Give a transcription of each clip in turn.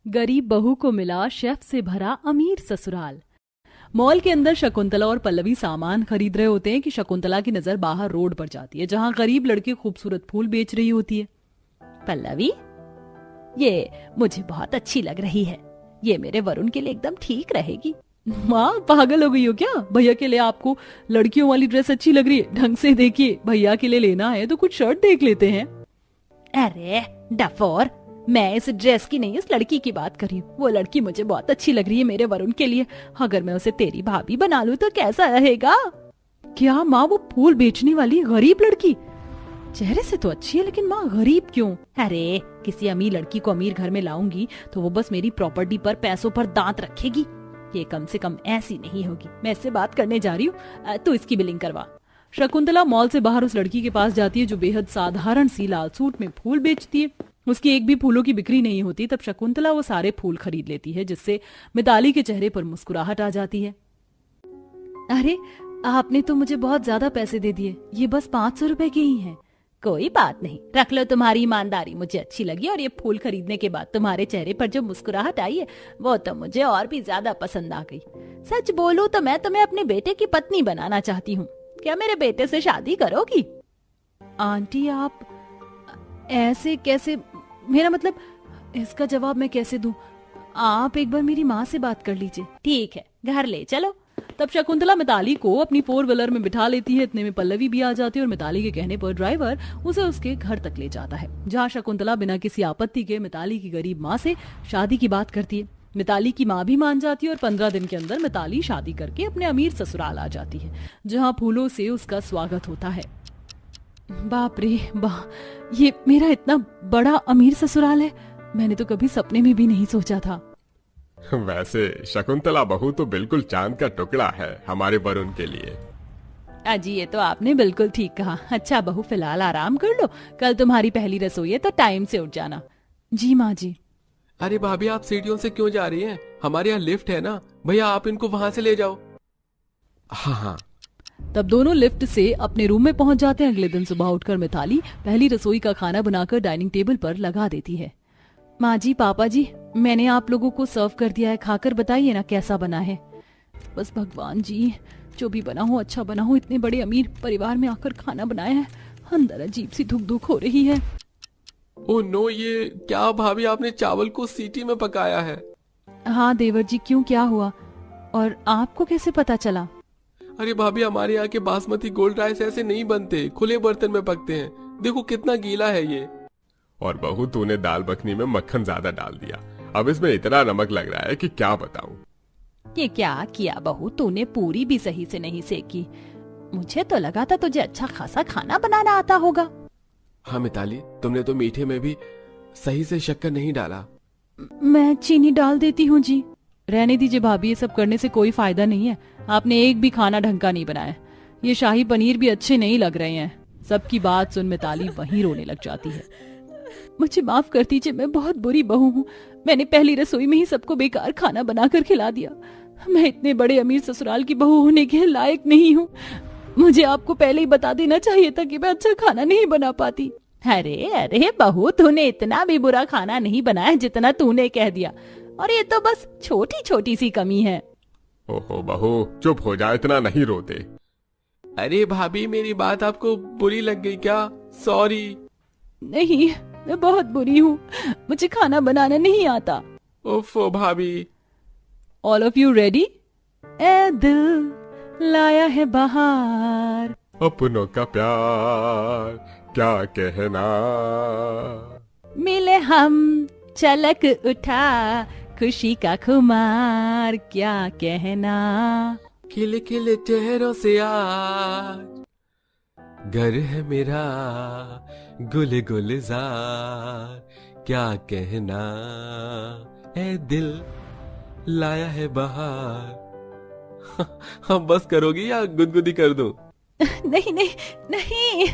गरीब बहू को मिला शेफ से भरा अमीर ससुराल। मॉल के अंदर शकुंतला और पल्लवी सामान खरीद रहे होते हैं कि शकुंतला की नजर बाहर रोड पर जाती है, जहां गरीब लड़की खूबसूरत फूल बेच रही होती है। पल्लवी, ये मुझे बहुत अच्छी लग रही है, ये मेरे वरुण के लिए एकदम ठीक रहेगी। माँ पागल हो गई हो क्या? भैया के लिए आपको लड़कियों वाली ड्रेस अच्छी लग रही है? ढंग से देखिए, भैया के लिए लेना है तो कुछ शर्ट देख लेते हैं। अरे डफोर, मैं इस ड्रेस की नहीं, इस लड़की की बात कर रही हूँ। वो लड़की मुझे बहुत अच्छी लग रही है मेरे वरुण के लिए। अगर मैं उसे तेरी भाभी बना लूं तो कैसा रहेगा? क्या माँ, वो फूल बेचने वाली गरीब लड़की? चेहरे से तो अच्छी है, लेकिन माँ गरीब क्यों? अरे किसी अमीर लड़की को अमीर घर में लाऊंगी तो वो बस मेरी प्रॉपर्टी पर, पैसों पर दांत रखेगी। ये कम से कम ऐसी नहीं होगी। मैं इससे बात करने जा रही हूँ, तू इसकी बिलिंग करवा। शकुंतला मॉल से बाहर उस लड़की के पास जाती है जो बेहद साधारण सी लाल सूट में फूल बेचती है। उसकी एक भी फूलों की बिक्री नहीं होती। तब शकुंतला वो सारे फूल खरीद लेती है, जिससे मिताली के चेहरे पर मुस्कुराहट आ जाती है। अरे आपने तो मुझे बहुत ज्यादा पैसे दे दिए, ये बस 500 रुपए के ही हैं। कोई बात नहीं, रख लो, तुम्हारी ईमानदारी मुझे अच्छी लगी और ये फूल खरीदने के बाद तुम्हारे चेहरे पर जो मुस्कुराहट आई है वो तो मुझे और भी ज्यादा पसंद आ गई। सच बोलूं तो मैं तुम्हें अपने बेटे की पत्नी बनाना चाहती हूँ। क्या मेरे बेटे से शादी करोगी? आंटी आप ऐसे कैसे? मेरा मतलब, इसका जवाब मैं कैसे दूं? आप एक बार मेरी माँ से बात कर लीजिए। ठीक है, घर ले चलो। तब शकुंतला मिताली को अपनी 4 व्हीलर में बिठा लेती है। इतने में पल्लवी भी आ जाती है और मिताली के कहने पर ड्राइवर उसे उसके घर तक ले जाता है, जहाँ शकुंतला बिना किसी आपत्ति के मिताली की गरीब माँ से शादी की बात करती है। मिताली की माँ भी मान जाती है और 15 दिन के अंदर मिताली शादी करके अपने अमीर ससुराल आ जाती है, जहाँ फूलों से उसका स्वागत होता है। बाप रे वाह, ये मेरा इतना बड़ा अमीर ससुराल है, मैंने तो कभी सपने में भी नहीं सोचा था। वैसे शकुंतला बहू तो बिल्कुल चांद का टुकड़ा है हमारे वरुण के लिए। अजी ये तो आपने बिल्कुल ठीक कहा। अच्छा बहू, फिलहाल आराम कर लो, कल तुम्हारी पहली रसोई है तो टाइम से उठ जाना। जी माँ जी। अरे भाभी, आप सीढ़ियों से क्यों जा रही हैं? हमारे यहाँ लिफ्ट है ना भैया, आप इनको वहां से ले जाओ। हाँ हाँ। तब दोनों लिफ्ट से अपने रूम में पहुंच जाते हैं। अगले दिन सुबह उठकर मिताली पहली रसोई का खाना बनाकर डाइनिंग टेबल पर लगा देती है। माँ जी, पापा जी, मैंने आप लोगों को सर्व कर दिया है, खाकर बताइए ना कैसा बना है। बस भगवान जी, जो भी बना हो अच्छा बना हो, इतने बड़े अमीर परिवार में आकर खाना बनाया है, अंदर अजीब सी धुक धुक हो रही है। ओह नो, ये क्या भाभी, आपने चावल को सीटी में पकाया है? हाँ देवर जी, क्यों, क्या हुआ? और आपको कैसे पता चला? अरे भाभी, हमारे यहाँ के बासमती गोल्ड राइस ऐसे नहीं बनते, खुले बर्तन में पकते हैं। देखो कितना गीला है ये। और बहू, तूने दाल मखनी में मक्खन ज्यादा डाल दिया, अब इसमें इतना नमक लग रहा है कि क्या बताऊं। ये क्या किया बहू, तूने पूरी भी सही से नहीं सेकी। मुझे तो लगा था तुझे अच्छा खासा खाना बनाना आता होगा। हाँ मिताली, तुमने तो मीठे में भी सही से शक्कर नहीं डाला। मैं चीनी डाल देती हूँ जी। रहने दीजिए भाभी, ये सब करने से कोई फायदा नहीं है। आपने एक भी खाना ढंग का नहीं बनाया। ये शाही पनीर भी अच्छे नहीं लग रहे हैं। सबकी बात सुन मिताली वहीं रोने लग जाती है। मुझे माफ कर दीजिए, मैं बहुत बुरी बहू हूँ। मैंने पहली रसोई में ही सबको बेकार खाना बनाकर खिला दिया। मैं इतने बड़े अमीर ससुराल की बहू होने के लायक नहीं हूँ। मुझे आपको पहले ही बता देना चाहिए था कि मैं अच्छा खाना नहीं बना पाती। अरे अरे बहू, तूने इतना भी बुरा खाना नहीं बनाया जितना तूने कह दिया, और ये तो बस छोटी छोटी सी कमी है। ओहो बहू, चुप हो जा, इतना नहीं रोते। अरे भाभी, मेरी बात आपको बुरी लग गई क्या? सॉरी। नहीं, मैं बहुत बुरी हूँ, मुझे खाना बनाना नहीं आता। ओफो भाभी। All of you ready? ए दिल लाया है बाहर, अपनों का प्यार क्या कहना, मिले हम चलक उठा खुशी का खुमार क्या कहना, खिले खिले चेहरों से आज घर है मेरा गुल गुलजार क्या कहना, ए दिल लाया है बाहर। हम बस करोगी या गुदगुदी कर दूं? नहीं नहीं नहीं।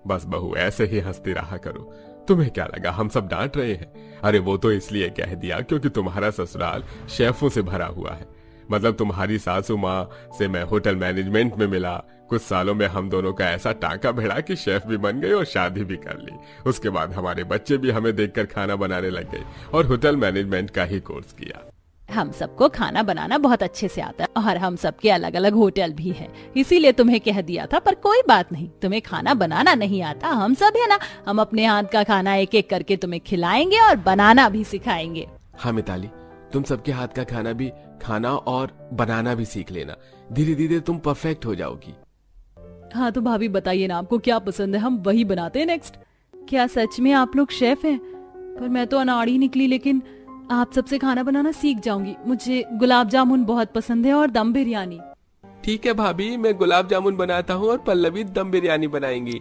बस बहू, ऐसे ही हंसती रहा करो। तुम्हें क्या लगा हम सब डांट रहे हैं? अरे वो तो इसलिए कह दिया क्योंकि तुम्हारा ससुराल शेफों से भरा हुआ है। मतलब तुम्हारी सासू माँ से मैं होटल मैनेजमेंट में मिला। कुछ सालों में हम दोनों का ऐसा टांका भिड़ा कि शेफ भी बन गए और शादी भी कर ली। उसके बाद हमारे बच्चे भी हमें देखकर खाना बनाने लग गए और होटल मैनेजमेंट का ही कोर्स किया। हम सबको खाना बनाना बहुत अच्छे से आता है और हम सबके अलग अलग होटल भी हैं, इसीलिए तुम्हें कह दिया था। पर कोई बात नहीं, तुम्हें खाना बनाना नहीं आता, हम सब है ना, हम अपने हाथ का खाना एक एक करके तुम्हें खिलाएंगे और बनाना भी सिखाएंगे। हाँ मिताली, तुम सबके हाथ का खाना और बनाना भी सीख लेना। धीरे धीरे तुम परफेक्ट हो जाओगी। हाँ तो भाभी बताइए ना, आपको क्या पसंद है, हम वही बनाते हैं नेक्स्ट। क्या सच में आप लोग शेफ हैं? पर मैं तो अनाड़ी निकली, लेकिन आप सबसे खाना बनाना सीख जाऊंगी। मुझे गुलाब जामुन बहुत पसंद है और दम बिरयानी। ठीक है भाभी, मैं गुलाब जामुन बनाता हूँ और पल्लवी दम बिरयानी बनाएंगी।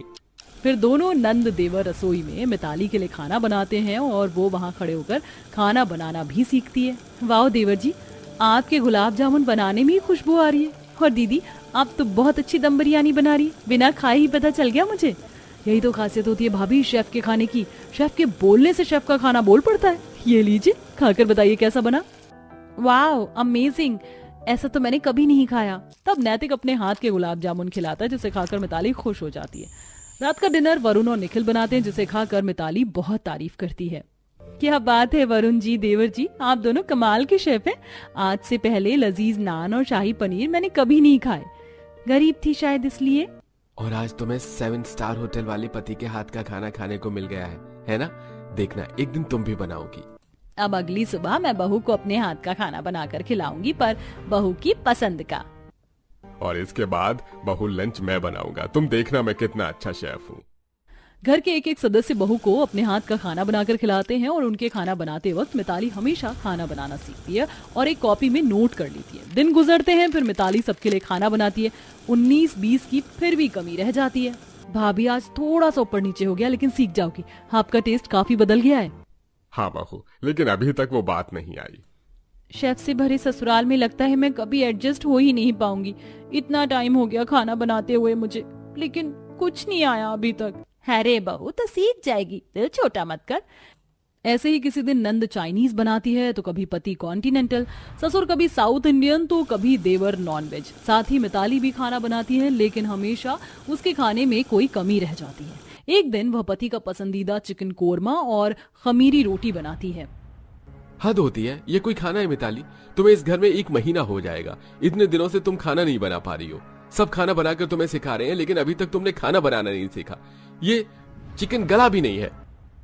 फिर दोनों नंद देवर रसोई में मिताली के लिए खाना बनाते हैं और वो वहाँ खड़े होकर खाना बनाना भी सीखती है। वाह देवर जी, आपके गुलाब जामुन बनाने में ही खुशबू आ रही है। और दीदी, आप तो बहुत अच्छी दम बिरयानी बना रही है, बिना खाए ही पता चल गया मुझे। यही तो खासियत होती है भाभी शेफ के खाने की, शेफ के बोलने से शेफ का खाना बोल पड़ता है। ये लीजिए, खाकर बताइए कैसा बना। वाओ अमेजिंग, ऐसा तो मैंने कभी नहीं खाया। तब नैतिक अपने हाथ के गुलाब जामुन खिलाता है, जिसे खाकर मिताली खुश हो जाती है। रात का डिनर वरुण और निखिल बनाते हैं, जिसे खाकर मिताली बहुत तारीफ करती है। क्या बात है वरुण जी, देवर जी, आप दोनों कमाल के शेफ हैं। आज से पहले लजीज नान और शाही पनीर मैंने कभी नहीं खाए। गरीब थी शायद इसलिए। और आज तुम्हें 7 स्टार होटल वाले पति के हाथ का खाना खाने को मिल गया है ना? देखना, एक दिन तुम भी बनाओगी। अब अगली सुबह मैं बहू को अपने हाथ का खाना बनाकर खिलाऊंगी, पर बहू की पसंद का। और इसके बाद बहू लंच मैं बनाऊंगा, तुम देखना मैं कितना अच्छा शेफ हूँ। घर के एक एक सदस्य बहू को अपने हाथ का खाना बनाकर खिलाते हैं और उनके खाना बनाते वक्त मिताली हमेशा खाना बनाना सीखती है और एक कॉपी में नोट कर लेती है। दिन गुजरते हैं, फिर मिताली सबके लिए खाना बनाती है। 19-20 की फिर भी कमी रह जाती है। भाभी आज थोड़ा सा ऊपर नीचे हो गया, लेकिन सीख जाओगी, आपका टेस्ट काफी बदल गया है। हाँ बहू, लेकिन अभी तक वो बात नहीं आई। शेफ से भरे ससुराल में लगता है मैं कभी एडजस्ट हो ही नहीं पाऊंगी। इतना टाइम हो गया खाना बनाते हुए मुझे, लेकिन कुछ नहीं आया अभी तक। अरे बहू तो सीख जाएगी, दिल छोटा मत कर। ऐसे ही किसी दिन नंद चाइनीज बनाती है तो कभी पति कॉन्टिनेंटल, ससुर कभी साउथ इंडियन तो कभी देवर नॉनवेज। साथ ही मिताली भी खाना बनाती है, लेकिन हमेशा उसके खाने में कोई कमी रह जाती है। एक दिन वह पति का पसंदीदा चिकन कोरमा और खमीरी रोटी बनाती है। हद होती है, ये कोई खाना है मिताली? तुम्हें इस घर में 1 महीना हो जाएगा, इतने दिनों से तुम खाना नहीं बना पा रही हो। सब खाना बनाकर तुम्हें सिखा रहे हैं, लेकिन अभी तक तुमने खाना बनाना नहीं सीखा। ये चिकन गला भी नहीं है।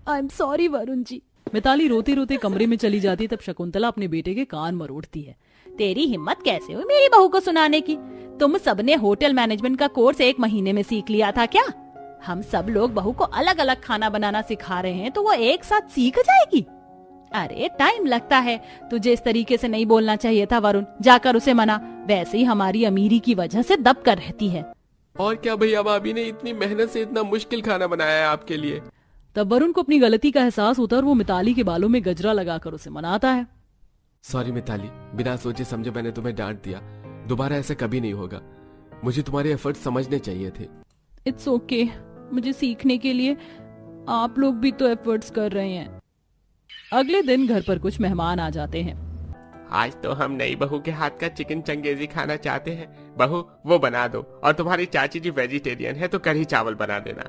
I am sorry Varun ji. Mitali रोते रोते कमरे में चली जाती है। तब शकुंतला अपने बेटे के कान मरोड़ती है। तेरी हिम्मत कैसे हुई मेरी बहू को सुनाने की? तुम सबने होटल मैनेजमेंट का कोर्स 1 महीने में सीख लिया था क्या? हम सब लोग बहू को अलग अलग खाना बनाना सिखा रहे हैं तो वो एक साथ सीख जाएगी। अरे टाइम लगता है, तुझे इस तरीके से नहीं बोलना चाहिए था वरुण, जाकर उसे मना। वैसे ही हमारी अमीरी की वजह से दब कर रहती है। और क्या भैया, भाभी ने इतनी मेहनत से इतना मुश्किल खाना बनाया है आपके लिए। तब वरुण को अपनी गलती का एहसास होता है और वो मिताली के बालों में गजरा लगाकर उसे मनाता है। सॉरी मिताली, बिना सोचे समझे मैंने तुम्हें डांट दिया। दोबारा ऐसा कभी नहीं होगा। मुझे तुम्हारे एफर्ट समझने चाहिए थे। इट्स ओके, मुझे सीखने के लिए आप लोग भी तो एफर्ट्स कर रहे हैं। अगले दिन घर पर कुछ मेहमान आ जाते हैं। आज तो हम नई बहू के हाथ का चिकन चंगेजी खाना चाहते हैं। बहू वो बना दो, और तुम्हारी चाची जी वेजिटेरियन है तो कढ़ी चावल बना देना।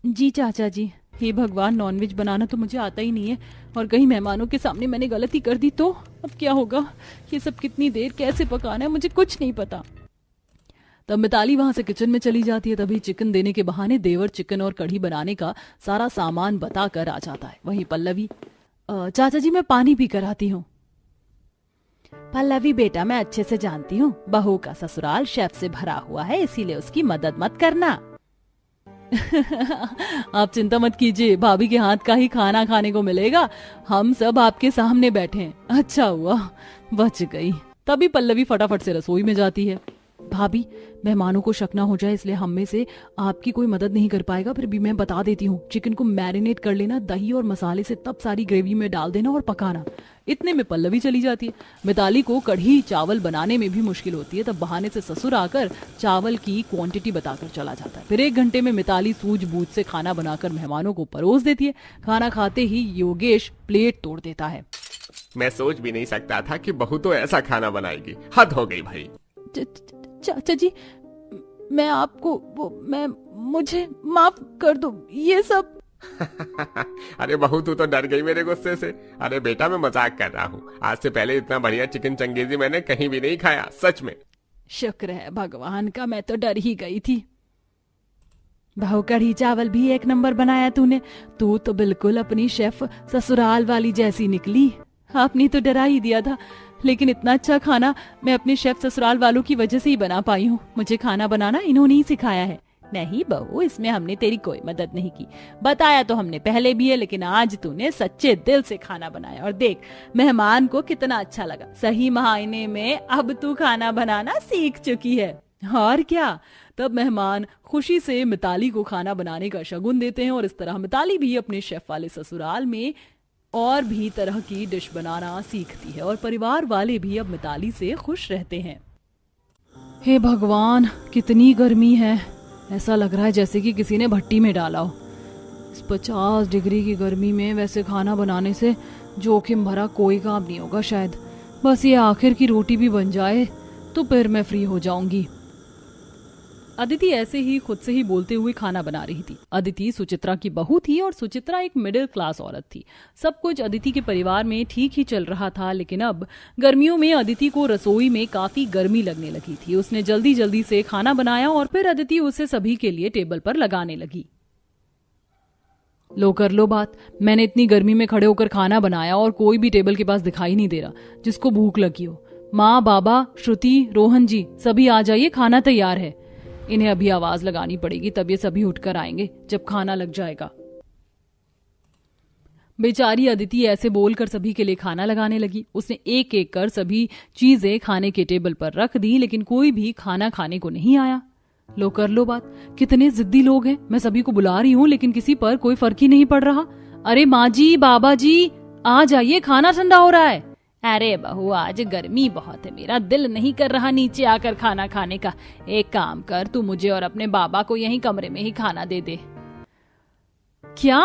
जी चाचा जी। हे भगवान, नॉनवेज बनाना तो मुझे आता ही नहीं है, और कहीं मेहमानों के सामने मैंने गलती कर दी तो अब क्या होगा? ये सब कितनी देर कैसे पकाना है मुझे कुछ नहीं पता। तब मिताली वहां से किचन में चली जाती है। तभी चिकन देने के बहाने देवर चिकन और कढ़ी बनाने का सारा सामान बताकर आ जाता है। वहीं पल्लवी, चाचा जी मैं पानी पी कर आती हूँ। पल्लवी बेटा, मैं अच्छे से जानती हूँ बहू का ससुराल शेफ से भरा हुआ है, इसीलिए उसकी मदद मत करना। आप चिंता मत कीजिए, भाभी के हाथ का ही खाना खाने को मिलेगा। हम सब आपके सामने बैठे हैं। अच्छा हुआ बच गई। तभी पल्लवी फटाफट से रसोई में जाती है। भाभी, मेहमानों को शक ना हो जाए इसलिए हम में से आपकी कोई मदद नहीं कर पाएगा, फिर भी मैं बता देती हूँ। चिकन को मैरिनेट कर लेना दही और मसाले से, तब सारी ग्रेवी में डाल देना और पकाना। इतने में पल्लवी चली जाती है। मिताली को कढ़ी चावल बनाने में भी मुश्किल होती है। तब बहाने से ससुर आकर चावल की क्वांटिटी बताकर चला जाता है। फिर 1 घंटे में मिताली सूझबूझ से खाना बनाकर मेहमानों को परोस देती है। खाना खाते ही योगेश प्लेट तोड़ देता है। मैं सोच भी नहीं सकता था कि बहू तो ऐसा खाना बनाएगी। हद हो गई भाई। चाचा जी, मैं आपको मुझे माफ कर दो, ये सब। अरे बहू तू तो डर गई मेरे गुस्से से। अरे बेटा मैं मजाक कर रहा हूँ, आज से पहले इतना बढ़िया चिकन चंगेजी मैंने कहीं भी नहीं खाया, सच में। शुक्र है भगवान का, मैं तो डर ही गई थी। बहू कढ़ी चावल भी एक नंबर बनाया तूने। तू तो बिल्कुल अपनी शेफ ससुराल वाली जैसी निकली। आपने तो डरा ही दिया था, लेकिन इतना अच्छा खाना मैं अपने शेफ ससुराल वालों की वजह से ही बना पाई हूँ। मुझे खाना बनाना इन्होंने ही सिखाया है। नहीं बहू, इसमें हमने तेरी कोई मदद नहीं की। बताया तो हमने पहले भी है, लेकिन आज तूने सच्चे दिल से खाना बनाया और देख मेहमान को कितना अच्छा लगा। सही मायने में अब तू खाना बनाना सीख चुकी है। और क्या, तब मेहमान खुशी से मिताली को खाना बनाने का शगुन देते हैं और इस तरह मिताली भी अपने शेफ वाले ससुराल में और भी तरह की डिश बनाना सीखती है और परिवार वाले भी अब मिताली से खुश रहते हैं। हे भगवान, कितनी गर्मी है। ऐसा लग रहा है जैसे कि किसी ने भट्टी में डाला हो। इस 50 डिग्री की गर्मी में वैसे खाना बनाने से जोखिम भरा कोई काम नहीं होगा शायद। बस ये आखिर की रोटी भी बन जाए तो फिर मैं फ्री हो जाऊंगी। अदिति ऐसे ही खुद से ही बोलते हुए खाना बना रही थी। अदिति सुचित्रा की बहू थी और सुचित्रा एक मिडिल क्लास औरत थी। सब कुछ अदिति के परिवार में ठीक ही चल रहा था, लेकिन अब गर्मियों में अदिति को रसोई में काफी गर्मी लगने लगी थी। उसने जल्दी जल्दी से खाना बनाया और फिर अदिति उसे सभी के लिए टेबल पर लगाने लगी। लो कर लो बात, मैंने इतनी गर्मी में खड़े होकर खाना बनाया और कोई भी टेबल के पास दिखाई नहीं दे रहा जिसको भूख लगी हो। माँ, बाबा, श्रुति, रोहन जी सभी आ जाइए, खाना तैयार है। इन्हें अभी आवाज लगानी पड़ेगी, तब ये सभी उठकर आएंगे जब खाना लग जाएगा। बेचारी अदिति ऐसे बोलकर सभी के लिए खाना लगाने लगी। उसने एक एक कर सभी चीजें खाने के टेबल पर रख दी, लेकिन कोई भी खाना खाने को नहीं आया। लो कर लो बात, कितने जिद्दी लोग हैं। मैं सभी को बुला रही हूँ लेकिन किसी पर कोई फर्क ही नहीं पड़ रहा। अरे माँ जी, बाबा जी आ जाइए, खाना ठंडा हो रहा है। अरे बहू, आज गर्मी बहुत है, मेरा दिल नहीं कर रहा नीचे आकर खाना खाने का। एक काम कर, तू मुझे और अपने बाबा को यहीं कमरे में ही खाना दे दे। क्या?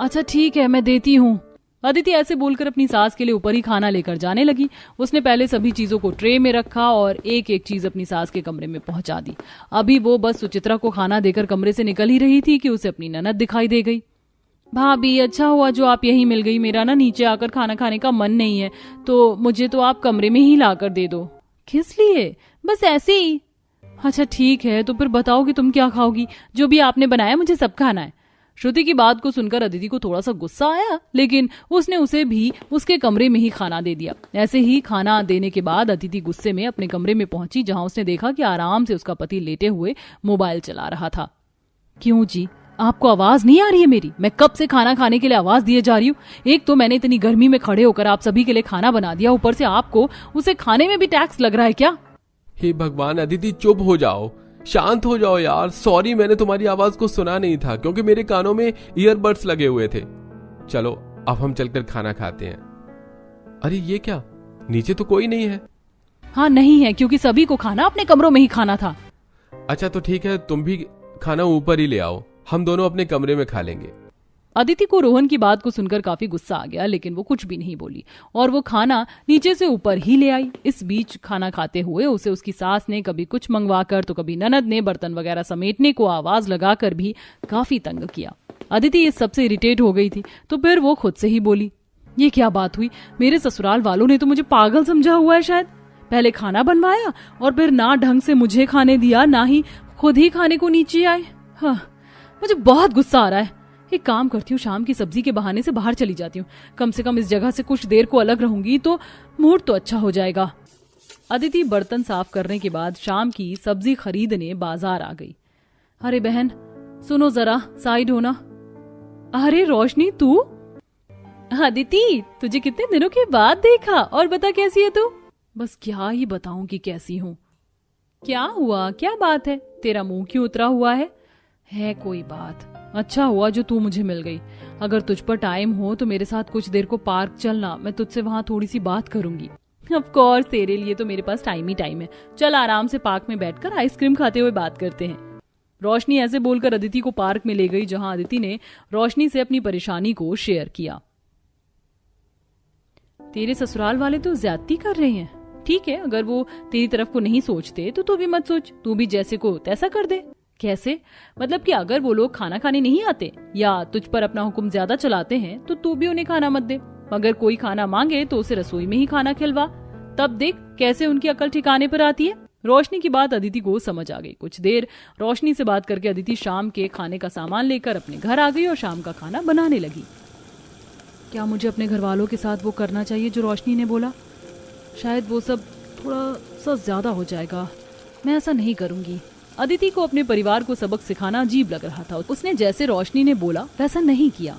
अच्छा ठीक है, मैं देती हूँ। अदिति ऐसे बोलकर अपनी सास के लिए ऊपर ही खाना लेकर जाने लगी। उसने पहले सभी चीजों को ट्रे में रखा और एक एक चीज अपनी सास के कमरे में पहुंचा दी। अभी वो बस सुचित्रा को खाना देकर कमरे से निकल ही रही थी कि उसे अपनी ननद दिखाई दे गई। भाभी, अच्छा हुआ जो आप यहीं मिल गई। मेरा ना नीचे आकर खाना खाने का मन नहीं है, तो मुझे तो आप कमरे में ही लाकर दे दो। किस लिए? बस ऐसे ही। अच्छा ठीक है, तो फिर बताओ कि तुम क्या खाओगी? जो भी आपने बनाया मुझे सब खाना है। श्रुति की बात को सुनकर अदिति को थोड़ा सा गुस्सा आया, लेकिन उसने उसे भी उसके कमरे में ही खाना दे दिया। ऐसे ही खाना देने के बाद अदिति गुस्से में अपने कमरे में पहुंची, जहां उसने देखा कि आराम से उसका पति लेटे हुए मोबाइल चला रहा था। क्यों जी, आपको आवाज नहीं आ रही है मेरी? मैं कब से खाना खाने के लिए आवाज दिए जा रही हूँ। एक तो मैंने इतनी गर्मी में खड़े होकर आप सभी के लिए खाना बना दिया, ऊपर से आपको उसे खाने में भी टैक्स लग रहा है क्या? हे भगवान अदिति, चुप हो जाओ, शांत हो जाओ यार। सॉरी, मैंने तुम्हारी आवाज को सुना नहीं था क्योंकि मेरे कानों में ईयरबड्स लगे हुए थे। चलो अब हम चलकर खाना खाते हैं। अरे ये क्या, नीचे तो कोई नहीं है। हाँ नहीं है, क्योंकि सभी को खाना अपने कमरों में ही खाना था। अच्छा तो ठीक है, तुम भी खाना ऊपर ही ले आओ, हम दोनों अपने कमरे में खा लेंगे। अदिति को रोहन की बात को सुनकर काफी गुस्सा आ गया, लेकिन वो कुछ भी नहीं बोली और वो खाना नीचे से ऊपर ही ले आई। इस बीच खाना खाते हुए उसे उसकी सास ने कभी कुछ मंगवाकर तो कभी ननद ने बर्तन वगैरह समेटने को आवाज लगाकर भी काफी तंग किया। अदिति इस सबसे इरिटेट हो गई थी, तो फिर वो खुद से ही बोली, ये क्या बात हुई? मेरे ससुराल वालों ने तो मुझे पागल समझा हुआ है शायद। पहले खाना बनवाया और फिर ना ढंग से मुझे खाने दिया, ना ही खुद ही खाने को नीचे आए। हाँ, मुझे बहुत गुस्सा आ रहा है। एक काम करती हूँ, शाम की सब्जी के बहाने से बाहर चली जाती हूँ। कम से कम इस जगह से कुछ देर को अलग रहूंगी तो मूड तो अच्छा हो जाएगा। अदिति बर्तन साफ करने के बाद शाम की सब्जी खरीदने बाजार आ गई। अरे बहन सुनो जरा, साइड होना। अरे रोशनी, तू? अदिति, तुझे कितने दिनों के बाद देखा। और बता कैसी है तू? बस क्या ही बताऊं कि कैसी हूँ। क्या हुआ, क्या बात है? तेरा मुंह क्यों उतरा हुआ है? है कोई बात। अच्छा हुआ जो तू मुझे मिल गई। अगर तुझ पर टाइम हो तो मेरे साथ कुछ देर को पार्क चलना, मैं तुझसे वहां थोड़ी सी बात करूंगी। ऑफ कोर्स, तेरे लिए तो मेरे पास टाइम ही टाइम है। चल आराम से पार्क में बैठकर आइसक्रीम खाते हुए बात करते हैं। रोशनी ऐसे बोलकर अदिति को पार्क में ले गई, जहां अदिति ने रोशनी से अपनी परेशानी को शेयर किया। तेरे ससुराल वाले तो ज्यादती कर रहे हैं। ठीक है, अगर वो तेरी तरफ को नहीं सोचते तो तू भी मत सोच, तू भी जैसे को तैसा कर दे। कैसे? मतलब कि अगर वो लोग खाना खाने नहीं आते या तुझ पर अपना हुक्म ज्यादा चलाते हैं तो तू भी उन्हें खाना मत दे। अगर कोई खाना मांगे तो उसे रसोई में ही खाना खिलवा, तब देख कैसे उनकी अकल ठिकाने पर आती है। रोशनी की बात अदिति को समझ आ गई। कुछ देर रोशनी से बात करके अदिति शाम के खाने का सामान लेकर अपने घर आ गई और शाम का खाना बनाने लगी। क्या मुझे अपने घर वालों के साथ वो करना चाहिए जो रोशनी ने बोला? शायद वो सब थोड़ा सा ज्यादा हो जाएगा, मैं ऐसा नहीं करूंगी। अदिति को अपने परिवार को सबक सिखाना अजीब लग रहा था। उसने जैसे रोशनी ने बोला वैसा नहीं किया।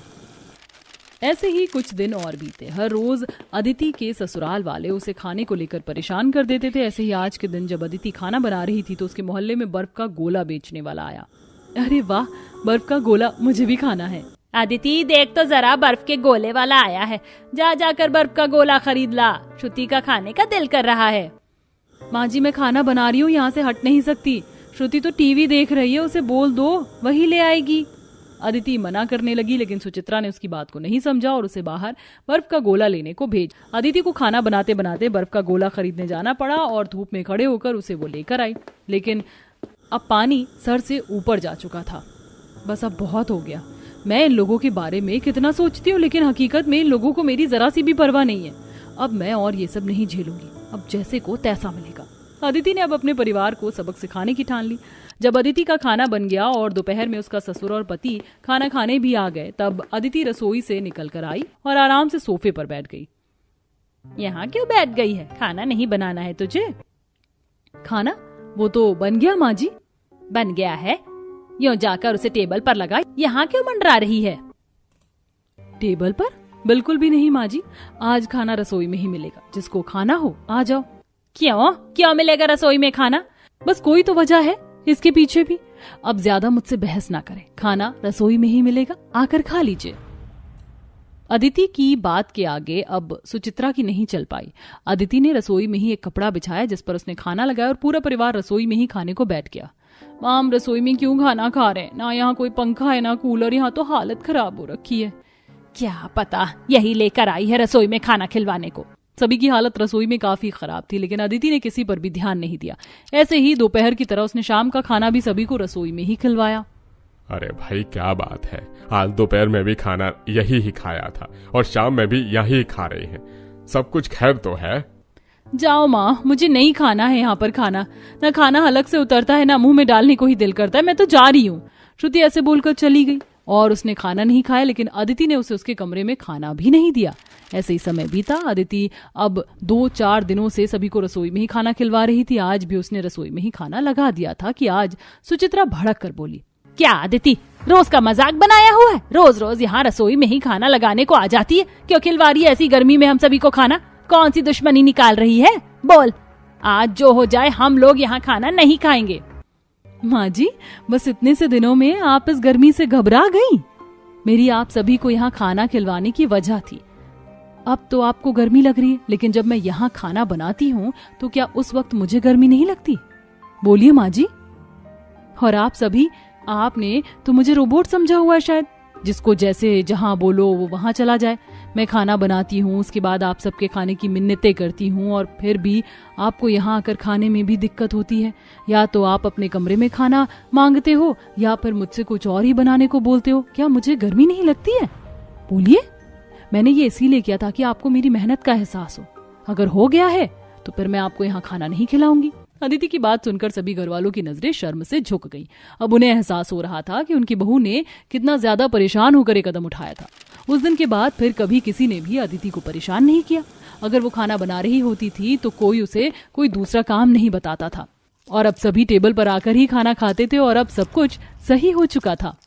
ऐसे ही कुछ दिन और बीते। हर रोज अदिति के ससुराल वाले उसे खाने को लेकर परेशान कर देते थे। ऐसे ही आज के दिन जब अदिति खाना बना रही थी तो उसके मोहल्ले में बर्फ का गोला बेचने वाला आया। अरे वाह, बर्फ का गोला, मुझे भी खाना है। अदिति देख तो जरा, बर्फ के गोले वाला आया है, जा जाकर बर्फ का गोला खरीद ला, श्रुति का खाने का दिल कर रहा है। माँ जी, मैं खाना बना रही हूँ, यहाँ से हट नहीं सकती। श्रुति तो टीवी देख रही है, उसे बोल दो, वही ले आएगी। अदिति मना करने लगी लेकिन सुचित्रा ने उसकी बात को नहीं समझा और उसे बाहर बर्फ का गोला लेने को भेज। अदिति को खाना बनाते बनाते बर्फ का गोला खरीदने जाना पड़ा और धूप में खड़े होकर उसे वो लेकर आई। लेकिन अब पानी सर से ऊपर जा चुका था। बस अब बहुत हो गया। मैं इन लोगों के बारे में कितना सोचती हूँ, लेकिन हकीकत में इन लोगों को मेरी जरा सी भी परवाह नहीं है। अब मैं और ये सब नहीं झेलूंगी, अब जैसे को तैसा मिलेगा। अदिति ने अब अपने परिवार को सबक सिखाने की ठान ली। जब अदिति का खाना बन गया और दोपहर में उसका ससुर और पति खाना खाने भी आ गए, तब अदिति रसोई से निकल कर आई और आराम से सोफे पर बैठ गई। यहाँ क्यों बैठ गई है? खाना नहीं बनाना है तुझे? खाना वो तो बन गया माँ जी। बन गया है? यूं जाकर उसे टेबल पर लगा, यहाँ क्यों मंडरा रही है? टेबल पर? बिल्कुल भी नहीं माँ जी, आज खाना रसोई में ही मिलेगा। जिसको खाना हो आ जाओ। क्यों क्यों मिलेगा रसोई में खाना? बस कोई तो वजह है इसके पीछे भी। अब ज्यादा मुझसे बहस ना करें, खाना रसोई में ही मिलेगा, आकर खा लीजिए। अदिति की बात के आगे अब सुचित्रा की नहीं चल पाई। अदिति ने रसोई में ही एक कपड़ा बिछाया जिस पर उसने खाना लगाया और पूरा परिवार रसोई में ही खाने को बैठ गया। माम, रसोई में क्यों खाना खा रहे हैं? ना यहाँ कोई पंखा है ना कूलर, यहाँ तो हालत खराब हो रखी है। क्या पता यही लेकर आई है रसोई में खाना खिलवाने को। सभी की हालत रसोई में काफी खराब थी, लेकिन अदिति ने किसी पर भी ध्यान नहीं दिया। ऐसे ही दोपहर की तरह उसने शाम का खाना भी सभी को रसोई में ही खिलवाया। अरे भाई क्या बात है, आज दोपहर में भी खाना यही ही खाया था और शाम में भी यही खा रहे हैं। सब कुछ खैर तो है। जाओ माँ, मुझे नहीं खाना है यहाँ पर खाना। ना खाना हलक से उतरता है ना मुंह में डालने को ही दिल करता है। मैं तो जा रही हूँ। श्रुति ऐसे बोलकर चली गई और उसने खाना नहीं खाया, लेकिन अदिति ने उसे उसके कमरे में खाना भी नहीं दिया। ऐसे ही समय बीता। अदिति अब 2-4 दिनों से सभी को रसोई में ही खाना खिलवा रही थी। आज भी उसने रसोई में ही खाना लगा दिया था कि आज सुचित्रा भड़क कर बोली, क्या अदिति रोज का मजाक बनाया हुआ है? रोज रोज यहाँ रसोई में ही खाना लगाने को आ जाती है। क्यों खिलवा रही है ऐसी गर्मी में हम सभी को खाना? कौन सी दुश्मनी निकाल रही है? बोल, आज जो हो जाए हम लोग यहाँ खाना नहीं खाएंगे। माँ जी, बस इतने से दिनों में आप इस गर्मी से घबरा गई। मेरी आप सभी को यहाँ खाना खिलवाने की वजह थी। अब तो आपको गर्मी लग रही है, लेकिन जब मैं यहाँ खाना बनाती हूँ तो क्या उस वक्त मुझे गर्मी नहीं लगती? बोलिए माँ जी। और आप सभी, आपने तो मुझे रोबोट समझा हुआ है शायद, जिसको जैसे जहाँ बोलो वो वहां चला जाए। मैं खाना बनाती हूँ, उसके बाद आप सबके खाने की मिन्नतें करती हूँ और फिर भी आपको यहाँ आकर खाने में भी दिक्कत होती है। या तो आप अपने कमरे में खाना मांगते हो या फिर मुझसे कुछ और ही बनाने को बोलते हो। क्या मुझे गर्मी नहीं लगती है? बोलिए। मैंने ये इसीलिए किया था कि आपको मेरी मेहनत का एहसास हो। अगर हो गया है तो फिर मैं आपको यहाँ खाना नहीं खिलाऊंगी। अदिति की बात सुनकर सभी घरवालों की नजरें शर्म से झुक गईं। अब उन्हें एहसास हो रहा था कि उनकी बहू ने कितना ज्यादा परेशान होकर एक कदम उठाया था। उस दिन के बाद फिर कभी किसी ने भी अदिति को परेशान नहीं किया। अगर वो खाना बना रही होती थी तो कोई उसे कोई दूसरा काम नहीं बताता था। और अब सभी टेबल पर आकर ही खाना खाते थे और अब सब कुछ सही हो चुका था।